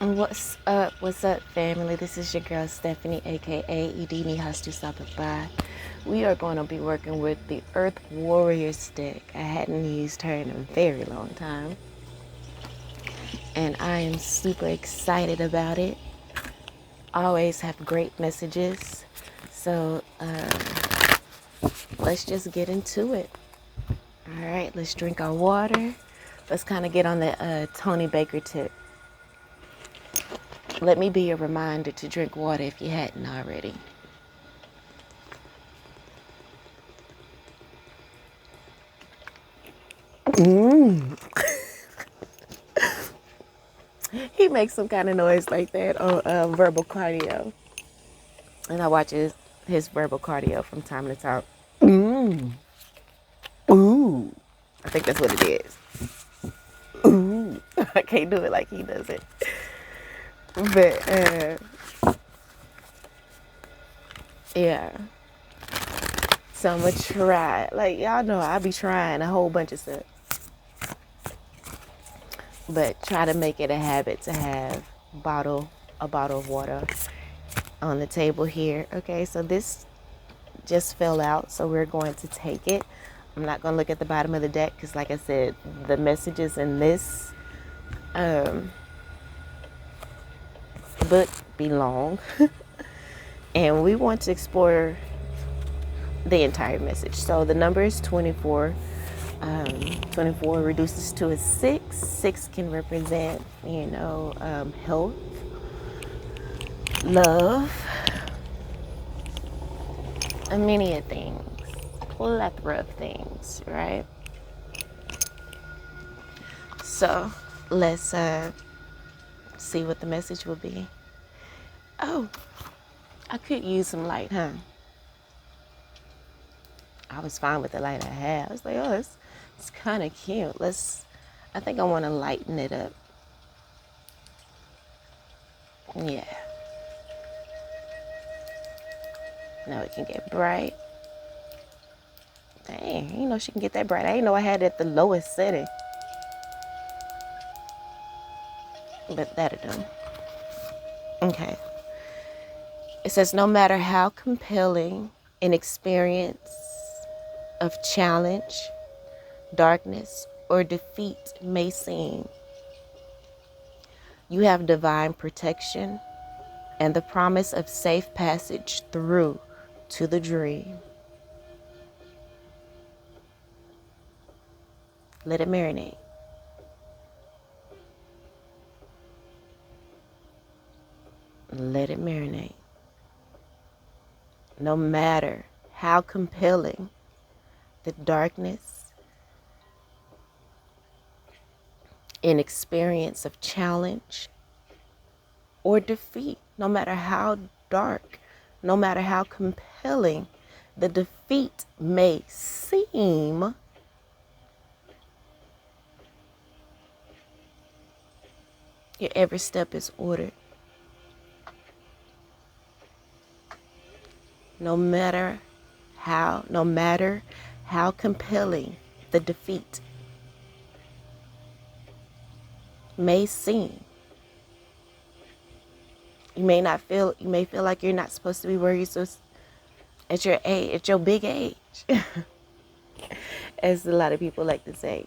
What's up? What's up, family? This is your girl Stephanie, aka Edini has to stop it by. We are going to be working with the Earth Warrior stick. I hadn't used her in a very long time, and I am super excited about it. Always have great messages, so let's just get into it. All right, let's drink our water. Let's kind of get on the Tony Baker tip. Let me be a reminder to drink water if you hadn't already. He makes some kind of noise like that on verbal cardio. And I watch his verbal cardio from time to time. Ooh. I think that's what it is. Ooh. I can't do it like he does it. But, yeah. So I'm going to try. Like, y'all know I be trying a whole bunch of stuff. But try to make it a habit to have a bottle of water on the table here. Okay, so this just fell out, so we're going to take it. I'm not going to look at the bottom of the deck because, like I said, the messages in this book be long. And we want to explore the entire message. So the number is 24. 24 reduces to a 6. 6 can represent, health, love, many of things, plethora of things, right? So let's see what the message will be. Oh, I could use some light, huh? I was fine with the light I had. I was like, oh, it's kind of cute. I think I want to lighten it up. Yeah. Now it can get bright. Dang, she can get that bright. I didn't know I had it at the lowest setting. But that'll do. Okay. It says, no matter how compelling an experience of challenge, darkness, or defeat may seem, you have divine protection and the promise of safe passage through to the dream. Let it marinate. Let it marinate. No matter how compelling the darkness, an experience of challenge or defeat, no matter how dark, no matter how compelling the defeat may seem, your every step is ordered. No matter how compelling the defeat may seem. You may feel like you're not supposed to be where you're supposed at your age, at your big age, as a lot of people like to say.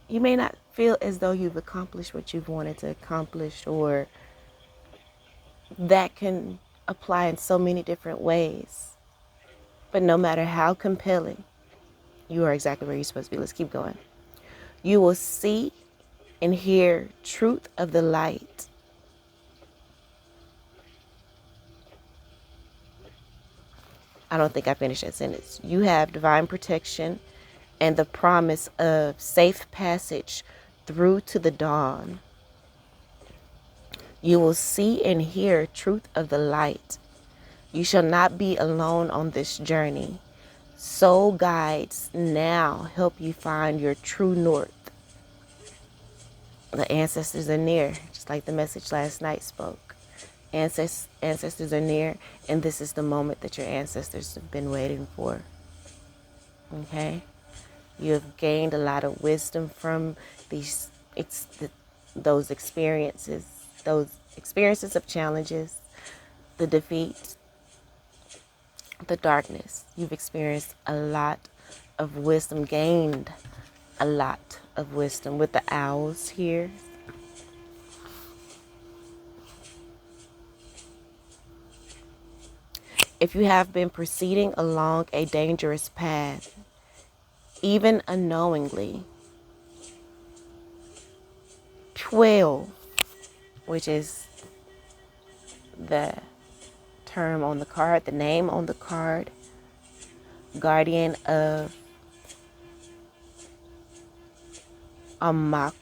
You may not feel as though you've accomplished what you've wanted to accomplish, or that can apply in so many different ways. But no matter how compelling, you are exactly where you're supposed to be. Let's keep going. You will see and hear truth of the light. I don't think I finished that sentence. You have divine protection and the promise of safe passage through to the dawn. You will see and hear truth of the light. You shall not be alone on this journey. Soul guides now help you find your true north. The ancestors are near, just like the message last night spoke. Ancestors are near, and this is the moment that your ancestors have been waiting for. Okay? You have gained a lot of wisdom from those experiences those experiences of challenges, the defeat, the darkness. You've experienced a lot of wisdom, gained a lot of wisdom with the owls here. If you have been proceeding along a dangerous path, even unknowingly, 12, which is the term on the card, the name on the card, guardian of Amakua,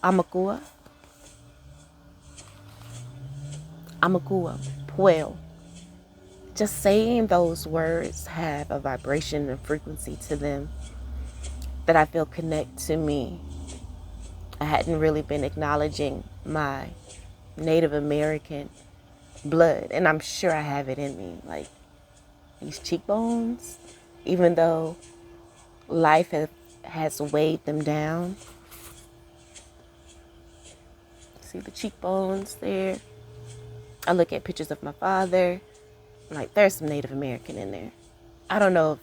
Amakua, Amakua, Puel. Just saying those words have a vibration and frequency to them that I feel connect to me. I hadn't really been acknowledging my Native American blood, and I'm sure I have it in me, like these cheekbones, even though life has weighed them down. See the cheekbones there? I look at pictures of my father, like there's some Native American in there. I don't know if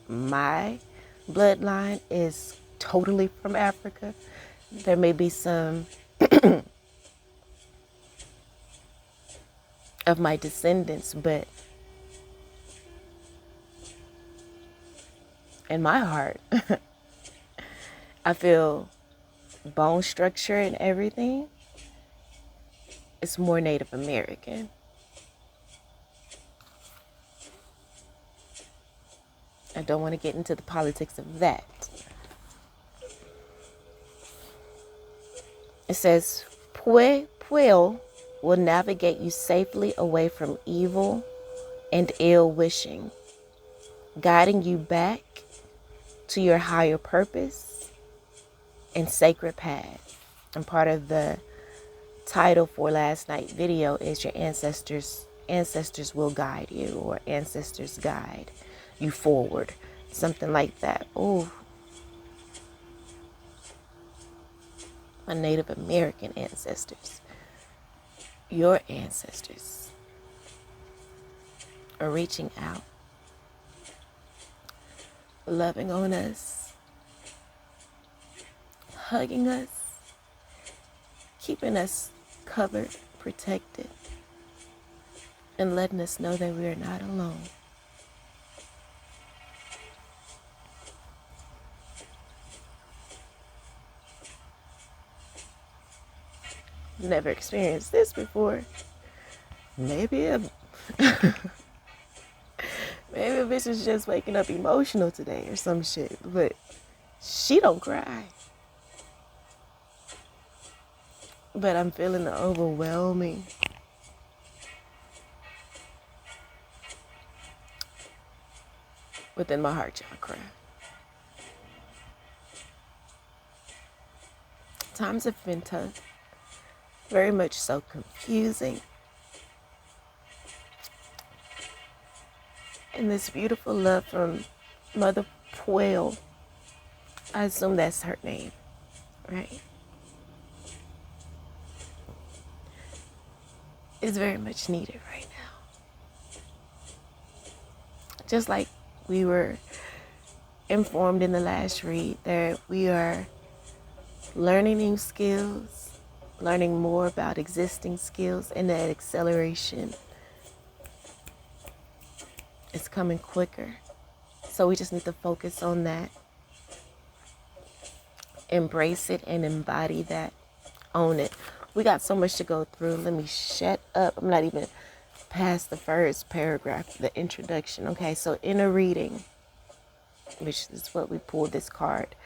my bloodline is totally from Africa. There may be some of my descendants, but in my heart, I feel bone structure and everything, it's more Native American. I don't want to get into the politics of that. It says, Puel will navigate you safely away from evil and ill wishing, guiding you back to your higher purpose and sacred path. And part of the title for last night's video is your ancestors will guide you, or ancestors guide you forward, something like that. Oh, my Native American ancestors, your ancestors are reaching out, loving on us, hugging us, keeping us covered, protected, and letting us know that we are not alone. Never experienced this before. Maybe a bitch is just waking up emotional today or some shit, but she don't cry. But I'm feeling the overwhelming within my heart chakra. Times have been tough, very much so confusing. And this beautiful love from Mother Puel, I assume that's her name, right? Is very much needed right now. Just like we were informed in the last read, that we are learning new skills, learning more about existing skills, and that acceleration is coming quicker. So we just need to focus on that, embrace it, and embody that, own it. We got so much to go through. Let me shut up. I'm not even past the first paragraph, the introduction. Okay, so in a reading, which is what we pulled this card,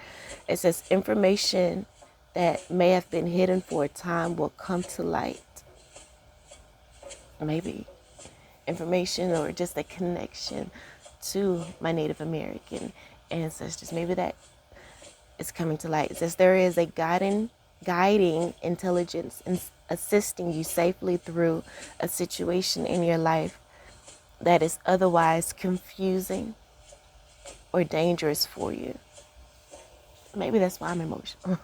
it says information that may have been hidden for a time will come to light. Maybe information or just a connection to my Native American ancestors. Maybe that is coming to light. It says there is a guiding intelligence in assisting you safely through a situation in your life that is otherwise confusing or dangerous for you. Maybe that's why I'm emotional.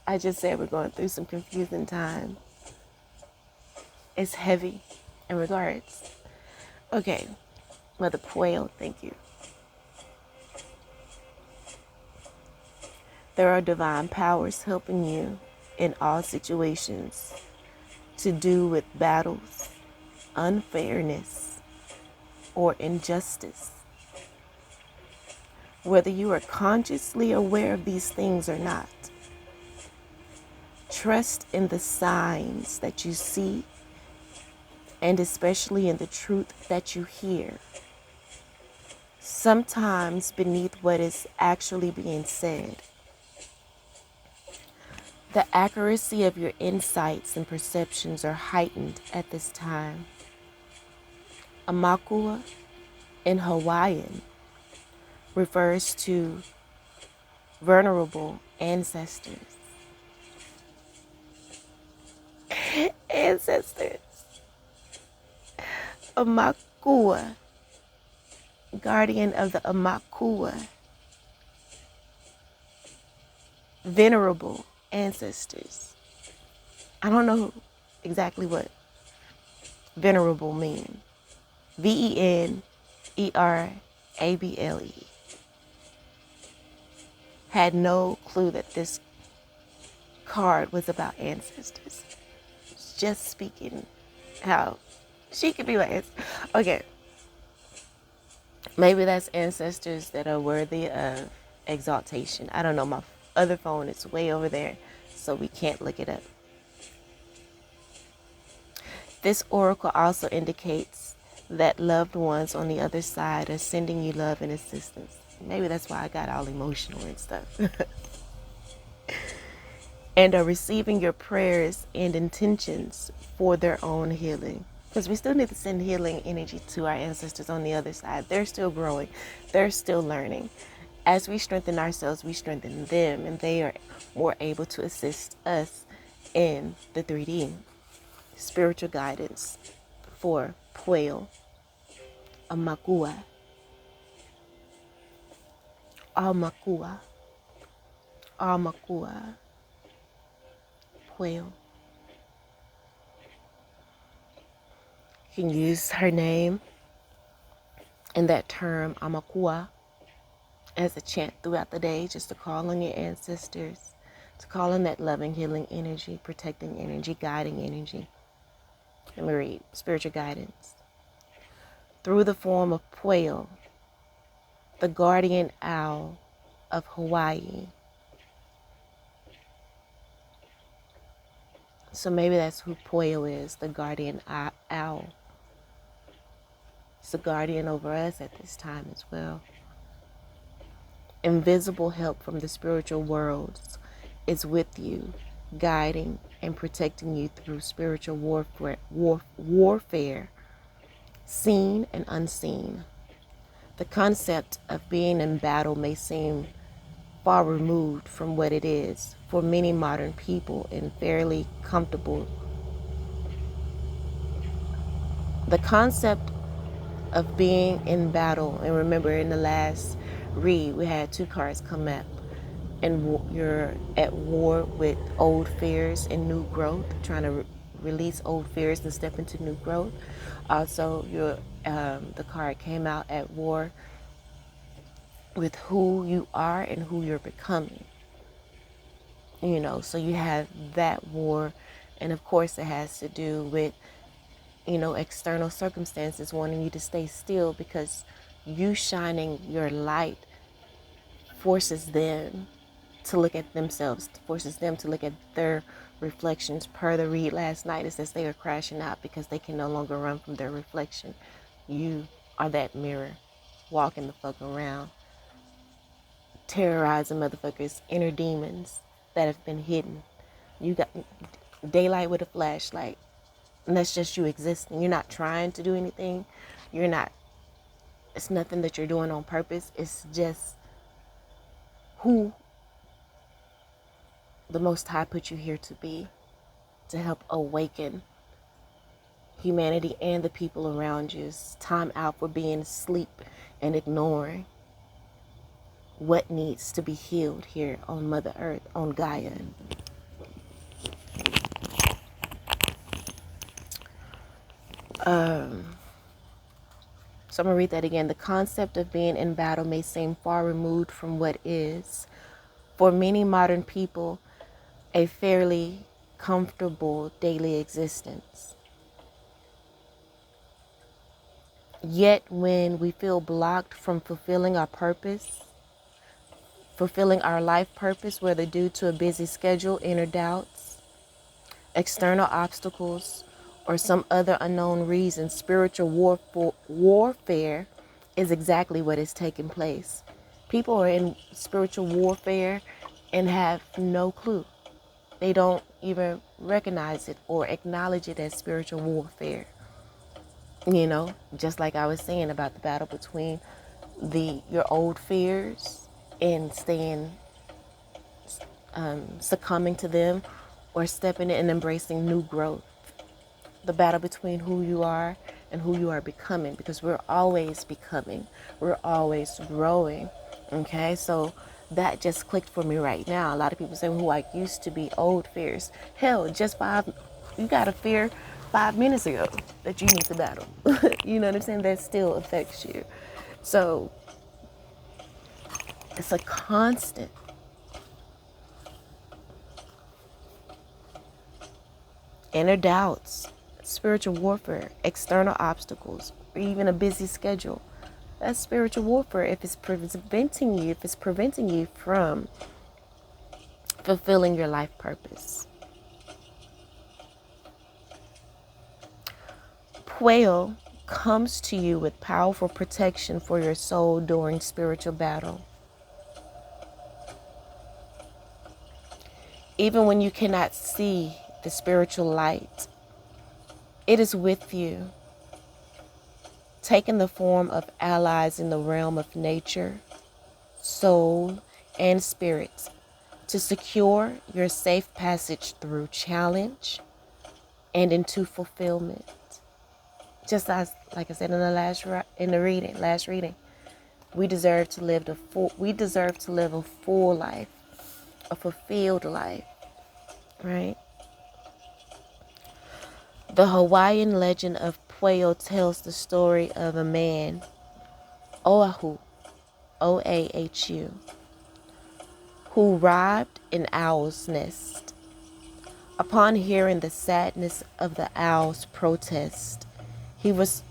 I just said we're going through some confusing time. It's heavy in regards. Okay, Mother Puel, thank you. There are divine powers helping you in all situations to do with battles, unfairness, or injustice. Whether you are consciously aware of these things or not, trust in the signs that you see, and especially in the truth that you hear. Sometimes beneath what is actually being said, the accuracy of your insights and perceptions are heightened at this time. Amakua in Hawaiian refers to venerable ancestors. Ancestors. Amakua, guardian of the Amakua. Venerable ancestors. I don't know exactly what venerable means. Venerable. Had no clue that this card was about ancestors. Just speaking how she could be my ancestor. Okay. Maybe that's ancestors that are worthy of exaltation. I don't know. My other phone is way over there, so we can't look it up. This oracle also indicates that loved ones on the other side are sending you love and assistance. Maybe that's why I got all emotional and stuff. And are receiving your prayers and intentions for their own healing. Because we still need to send healing energy to our ancestors on the other side. They're still growing. They're still learning. As we strengthen ourselves, we strengthen them, and they are more able to assist us in the 3D. Spiritual guidance for Puel, Amakua, Amakua, Amakua, Puel. You can use her name and that term, Amakua, as a chant throughout the day, just to call on your ancestors, to call on that loving, healing energy, protecting energy, guiding energy. Let me read. Spiritual guidance. Through the form of Puel, the guardian owl of Hawaii. So maybe that's who Puel is, the guardian owl. It's the guardian over us at this time as well. Invisible help from the spiritual worlds is with you, guiding and protecting you through spiritual warfare, seen and unseen. The concept of being in battle may seem far removed from what it is for many modern people and fairly comfortable. The concept of being in battle, and remember in the last read we had 2 cards come up, and you're at war with old fears and new growth, trying to release old fears and step into new growth. Also, the card came out at war with who you are and who you're becoming. So you have that war, and of course it has to do with external circumstances wanting you to stay still, because you shining your light forces them to look at themselves, forces them to look at their reflections. Per the read last night, it says they are crashing out because they can no longer run from their reflection. You are that mirror, walking the fuck around, terrorizing motherfuckers' inner demons that have been hidden. You got daylight with a flashlight, and that's just you existing. You're not trying to do anything. It's nothing that you're doing on purpose. It's just who the Most High put you here to be, to help awaken humanity and the people around you. It's time out for being asleep and ignoring what needs to be healed here on Mother Earth, on Gaia. So I'm going to read that again. The concept of being in battle may seem far removed from what is, for many modern people, a fairly comfortable daily existence. Yet when we feel blocked from fulfilling our purpose, fulfilling our life purpose, whether due to a busy schedule, inner doubts, external obstacles, or some other unknown reason, spiritual warfare is exactly what is taking place. People are in spiritual warfare and have no clue. They don't even recognize it or acknowledge it as spiritual warfare. You know, just like I was saying about the battle between your old fears and succumbing to them, or stepping in and embracing new growth. The battle between who you are and who you are becoming, because we're always becoming, we're always growing. Okay, so that just clicked for me right now. A lot of people say who I used to be, old fears. Hell, you got a fear 5 minutes ago that you need to battle. You know what I'm saying? That still affects you. So it's a constant. Inner doubts, spiritual warfare, external obstacles, or even a busy schedule. That's spiritual warfare if it's preventing you from fulfilling your life purpose. Puel comes to you with powerful protection for your soul during spiritual battle. Even when you cannot see the spiritual light, it is with you, taking the form of allies in the realm of nature, soul, and spirit to secure your safe passage through challenge and into fulfillment. Just as, like I said in the last reading, we deserve to live a full life, a fulfilled life, right? The Hawaiian legend of Pueo tells the story of a man, Oahu, Oahu, who robbed an owl's nest. Upon hearing the sadness of the owl's protest, he was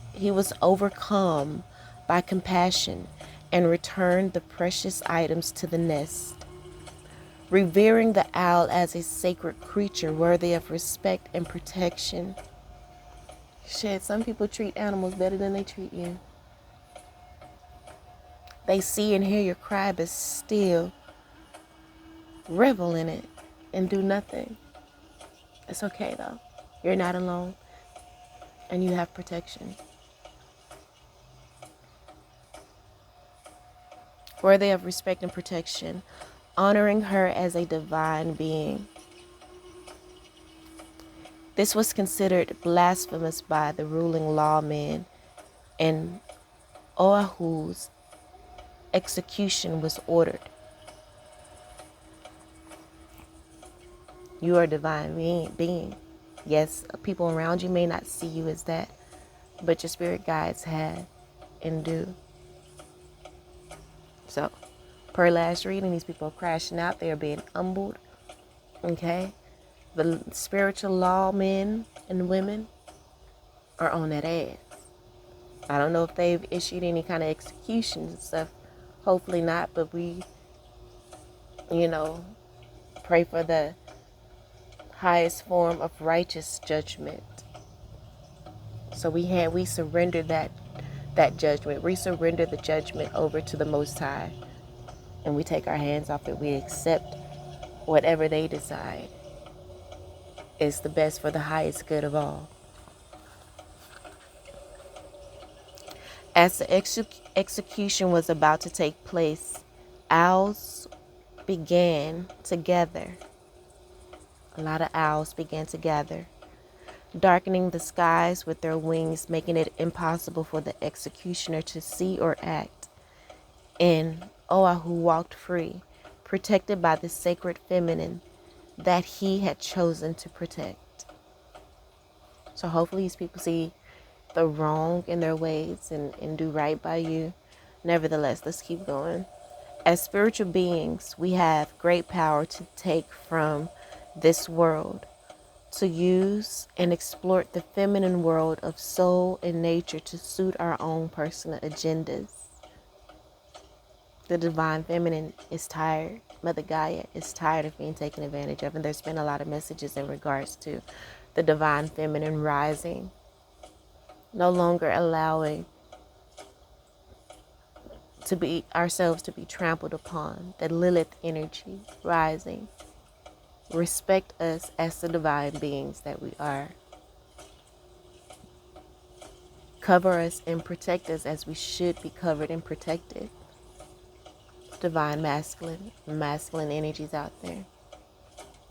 overcome by compassion and returned the precious items to the nest. Revering the owl as a sacred creature worthy of respect and protection. Shit, some people treat animals better than they treat you. They see and hear your cry, but still revel in it and do nothing. It's okay though. You're not alone and you have protection. Worthy of respect and protection, honoring her as a divine being. This was considered blasphemous by the ruling lawmen, and Oahu's execution was ordered. You are a divine being. Yes, people around you may not see you as that, but your spirit guides have and do. So, per last reading, these people are crashing out. They are being humbled. Okay? The spiritual lawmen and women are on that ass. I don't know if they've issued any kind of executions and stuff. Hopefully not, but we, pray for the highest form of righteous judgment. So we surrender that judgment. We surrender the judgment over to the Most High. And we take our hands off it. We accept whatever they decide is the best for the highest good of all. As the execution was about to take place, owls began to gather. A lot of owls began to gather, darkening the skies with their wings, making it impossible for the executioner to see or act. And Oahu walked free, protected by the sacred feminine that he had chosen to protect. So hopefully these people see the wrong in their ways and do right by you. Nevertheless, let's keep going. As spiritual beings, we have great power to take from this world, to use and exploit the feminine world of soul and nature to suit our own personal agendas. The divine feminine is tired. Mother Gaia is tired of being taken advantage of. And there's been a lot of messages in regards to the divine feminine rising. No longer allowing ourselves to be trampled upon. The Lilith energy rising. Respect us as the divine beings that we are. Cover us and protect us as we should be covered and protected. Divine masculine energies out there.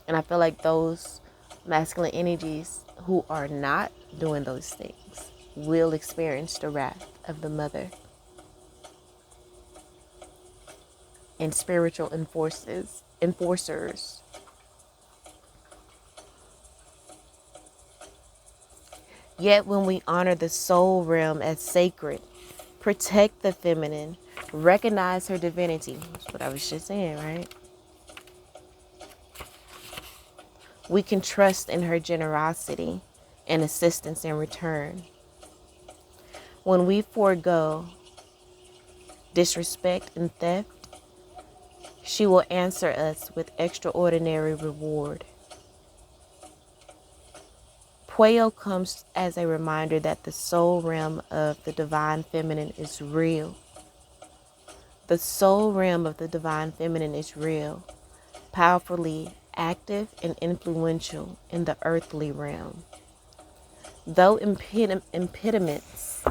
And I feel like those masculine energies who are not doing those things will experience the wrath of the mother and spiritual enforcers. Yet when we honor the soul realm as sacred, protect the feminine, recognize her divinity. That's what I was just saying, right? We can trust in her generosity and assistance in return. When we forego disrespect and theft, she will answer us with extraordinary reward. Pueo comes as a reminder that the soul realm of the divine feminine is real. The soul realm of the divine feminine is real, powerfully active and influential in the earthly realm. Though impediments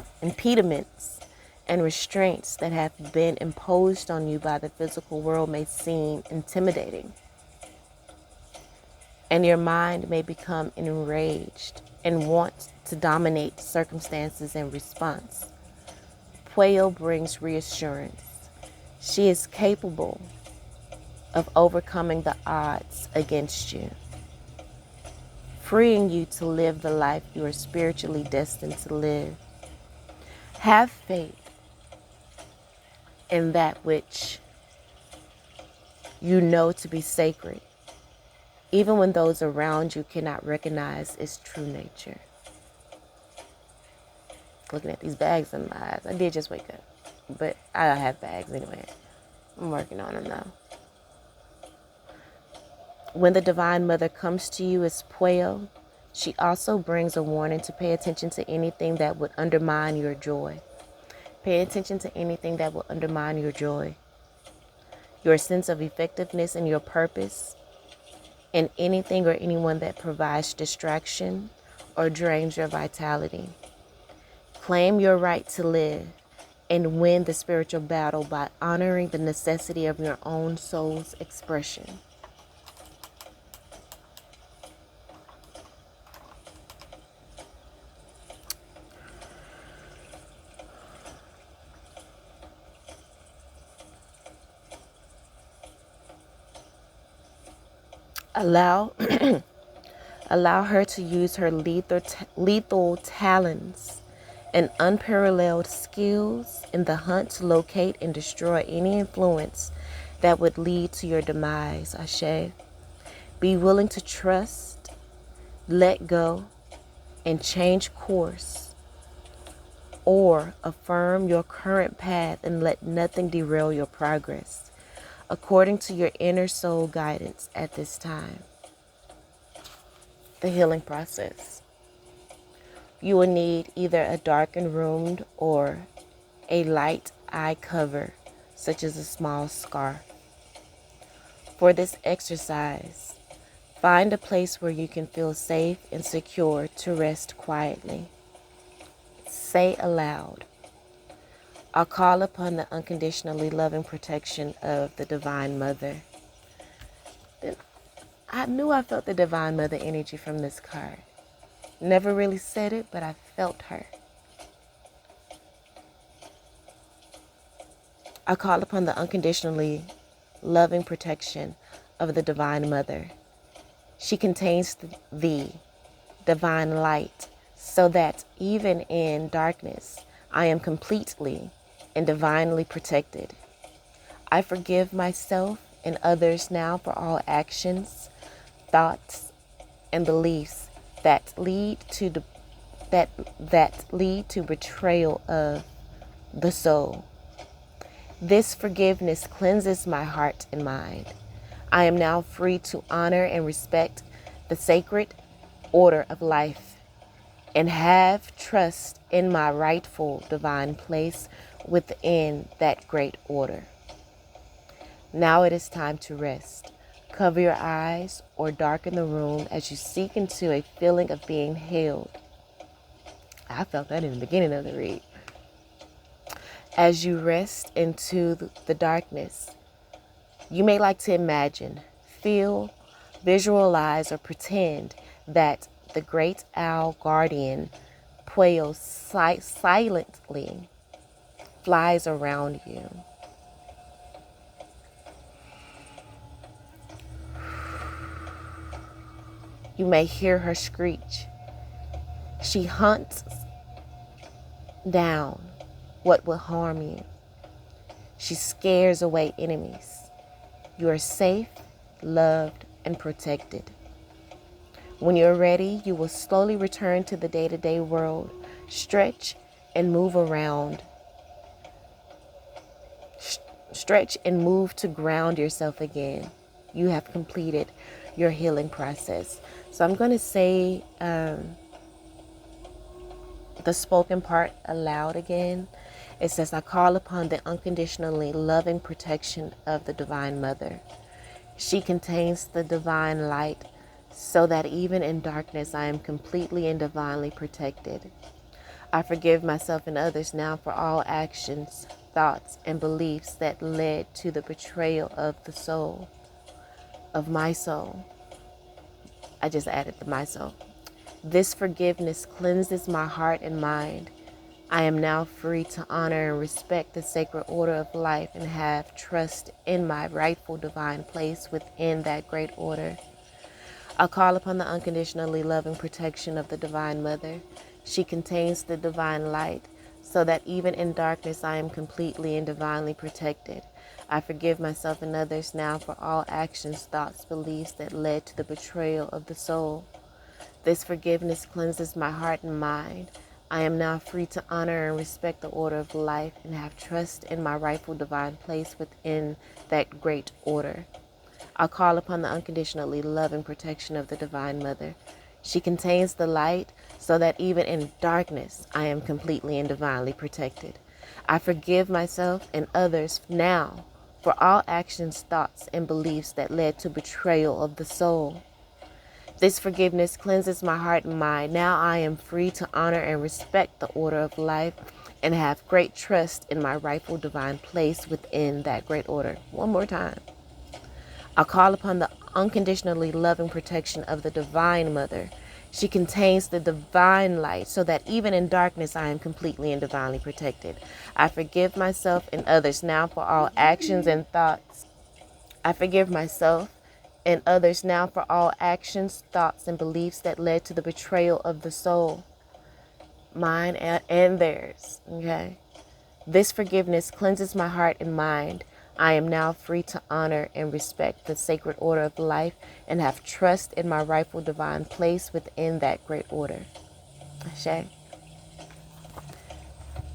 and restraints that have been imposed on you by the physical world may seem intimidating, and your mind may become enraged and want to dominate circumstances in response, Pueo brings reassurance. She is capable of overcoming the odds against you, freeing you to live the life you are spiritually destined to live. Have faith in that which you know to be sacred, even when those around you cannot recognize its true nature. Looking at these bags in my eyes. I did just wake up, but I have bags anyway. I'm working on them now. When the Divine Mother comes to you as Pueo, she also brings a warning to pay attention to anything that would undermine your joy. Pay attention to anything that will undermine your joy, your sense of effectiveness and your purpose, and anything or anyone that provides distraction or drains your vitality. Claim your right to live and win the spiritual battle by honoring the necessity of your own soul's expression. Allow her to use her lethal talents and unparalleled skills in the hunt to locate and destroy any influence that would lead to your demise, Ashe. Be willing to trust, let go, and change course, or affirm your current path and let nothing derail your progress, according to your inner soul guidance at this time. The healing process. You will need either a darkened room or a light eye cover, such as a small scarf. For this exercise, find a place where you can feel safe and secure to rest quietly. Say aloud, I call upon the unconditionally loving protection of the Divine Mother. I knew I felt the Divine Mother energy from this card. Never really said it, but I felt her. I call upon the unconditionally loving protection of the Divine Mother. She contains the divine light, so that even in darkness, I am completely and divinely protected. I forgive myself and others now for all actions, thoughts, and beliefs that lead to that lead to betrayal of the soul. This forgiveness cleanses my heart and mind. I am now free to honor and respect the sacred order of life and have trust in my rightful divine place within that great order. Now it is time to rest. Cover your eyes or darken the room as you seek into a feeling of being held. I felt that in the beginning of the read. As you rest into the darkness, you may like to imagine, feel, visualize, or pretend that the great owl guardian Pueo silently flies around you. You may hear her screech. She hunts down what will harm you. She scares away enemies. You are safe, loved, and protected. When you're ready, you will slowly return to the day-to-day world, stretch and move around. Stretch and move to ground yourself again. You have completed your healing process. So I'm going to say the spoken part aloud again. It says, I call upon the unconditionally loving protection of the Divine Mother. She contains the divine light so that even in darkness I am completely and divinely protected. I forgive myself and others now for all actions, thoughts, and beliefs that led to the betrayal of the soul, of my soul. I just added the my soul. This forgiveness cleanses my heart and mind. I am now free to honor and respect the sacred order of life and have trust in my rightful divine place within that great order. I call upon the unconditionally loving protection of the Divine Mother. She contains the divine light so that even in darkness I am completely and divinely protected. I forgive myself and others now for all actions, thoughts, beliefs that led to the betrayal of the soul. This forgiveness cleanses my heart and mind. I am now free to honor and respect the order of life and have trust in my rightful divine place within that great order. I call upon the unconditionally loving protection of the Divine Mother. She contains the light so that even in darkness I am completely and divinely protected. I forgive myself and others now for all actions, thoughts, and beliefs that led to betrayal of the soul. This forgiveness cleanses my heart and mind. Now I am free to honor and respect the order of life and have great trust in my rightful divine place within that great order. One more time. I call upon the unconditionally loving protection of the Divine Mother. She contains the divine light so that even in darkness I am completely and divinely protected. I forgive myself and others now for all actions and thoughts. I forgive myself and others now for all actions, thoughts, and beliefs that led to the betrayal of the soul, mine and theirs. Okay? This forgiveness cleanses my heart and mind. I am now free to honor and respect the sacred order of life and have trust in my rightful divine place within that great order. Ashe.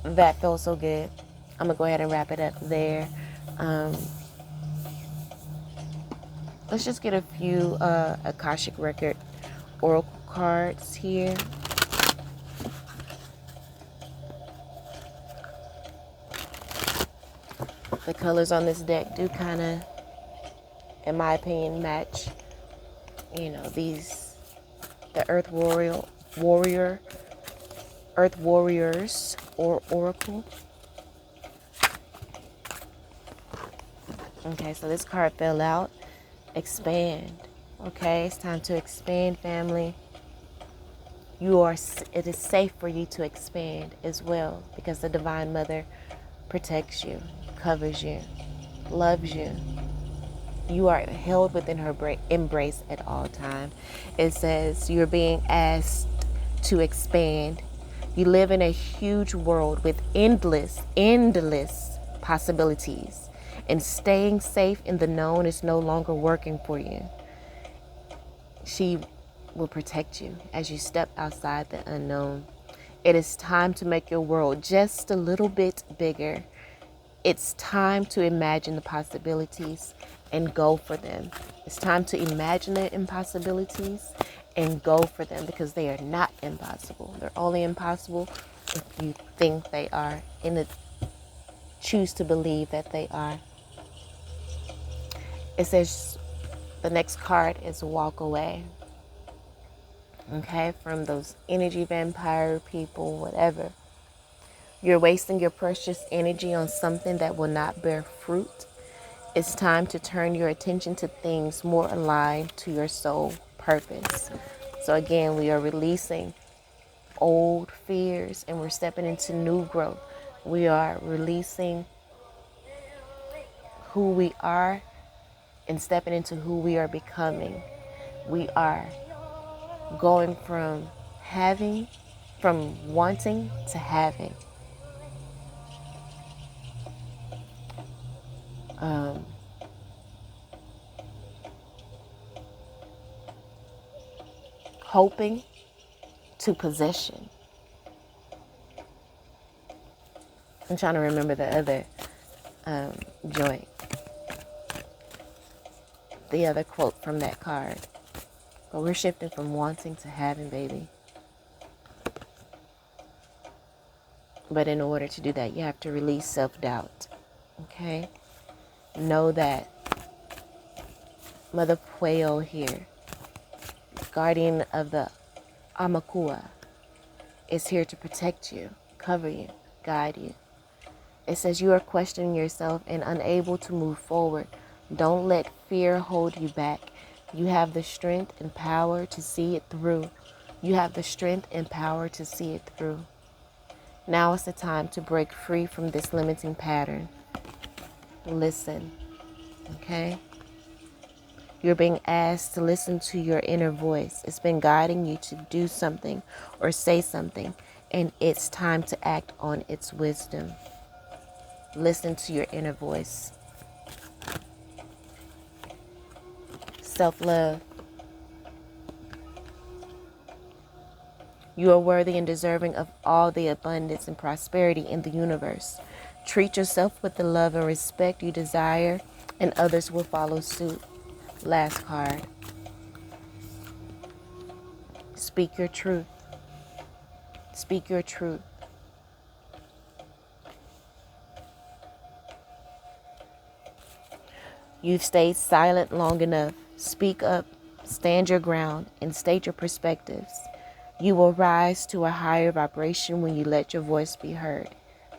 That felt so good. I'm going to go ahead and wrap it up there. Let's just get a few Akashic Record Oracle cards here. The colors on this deck do kind of, in my opinion, match, the Earth Warriors or Oracle. Okay, so this card fell out. Expand. Okay, it's time to expand, family. It is safe for you to expand as well because the Divine Mother protects you, covers you, loves you. You are held within her embrace at all times. It says you're being asked to expand. You live in a huge world with endless possibilities. And staying safe in the known is no longer working for you. She will protect you as you step outside the unknown. It is time to make your world just a little bit bigger. It's time to imagine the possibilities and go for them. It's time to imagine the impossibilities and go for them, because they are not impossible. They're only impossible if you think they are and choose to believe that they are. It says the next card is walk away. Okay, from those energy vampire people, whatever. You're wasting your precious energy on something that will not bear fruit. It's time to turn your attention to things more aligned to your soul purpose. So again, we are releasing old fears and we're stepping into new growth. We are releasing who we are and stepping into who we are becoming. We are going from wanting to having. Hoping to possession. I'm trying to remember the other joint. The other quote from that card. But we're shifting from wanting to having, baby. But in order to do that, you have to release self-doubt. Okay? Know that Mother Pueo here, guardian of the Amakua, is here to protect you, cover you, guide you. It says you are questioning yourself and unable to move forward. Don't let fear hold you back. You have the strength and power to see it through. You have the strength and power to see it through. Now is the time to break free from this limiting pattern. Listen, okay? You're being asked to listen to your inner voice. It's been guiding you to do something or say something, and it's time to act on its wisdom. Listen to your inner voice. Self-love. You are worthy and deserving of all the abundance and prosperity in the universe. Treat yourself with the love and respect you desire, and others will follow suit. Last card. Speak your truth. Speak your truth. You've stayed silent long enough. Speak up, stand your ground, and state your perspectives. You will rise to a higher vibration when you let your voice be heard.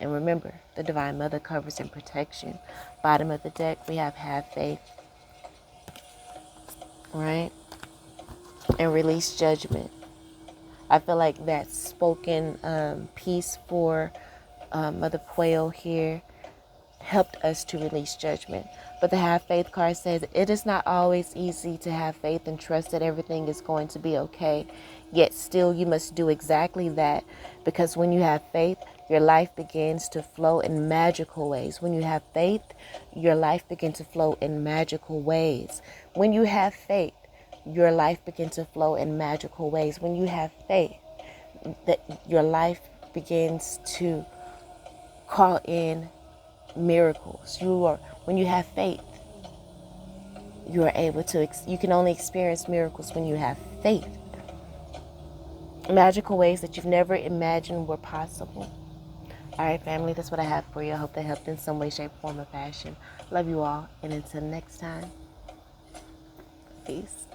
And remember, the Divine Mother covers and protects you. Bottom of the deck, we have faith. Right? And release judgment. I feel like that spoken piece for Mother Pueo here helped us to release judgment. But the have faith card says it is not always easy to have faith and trust that everything is going to be okay. Yet still you must do exactly that, because when you have faith, your life begins to flow in magical ways. When you have faith, your life begins to flow in magical ways. When you have faith, your life begins to flow in magical ways. When you have faith, that your life begins to call in miracles. When you have faith, you are able to, you can only experience miracles when you have faith. Magical ways that you've never imagined were possible. All right, family, that's what I have for you. I hope that helped in some way, shape, form, or fashion. Love you all, and until next time, peace.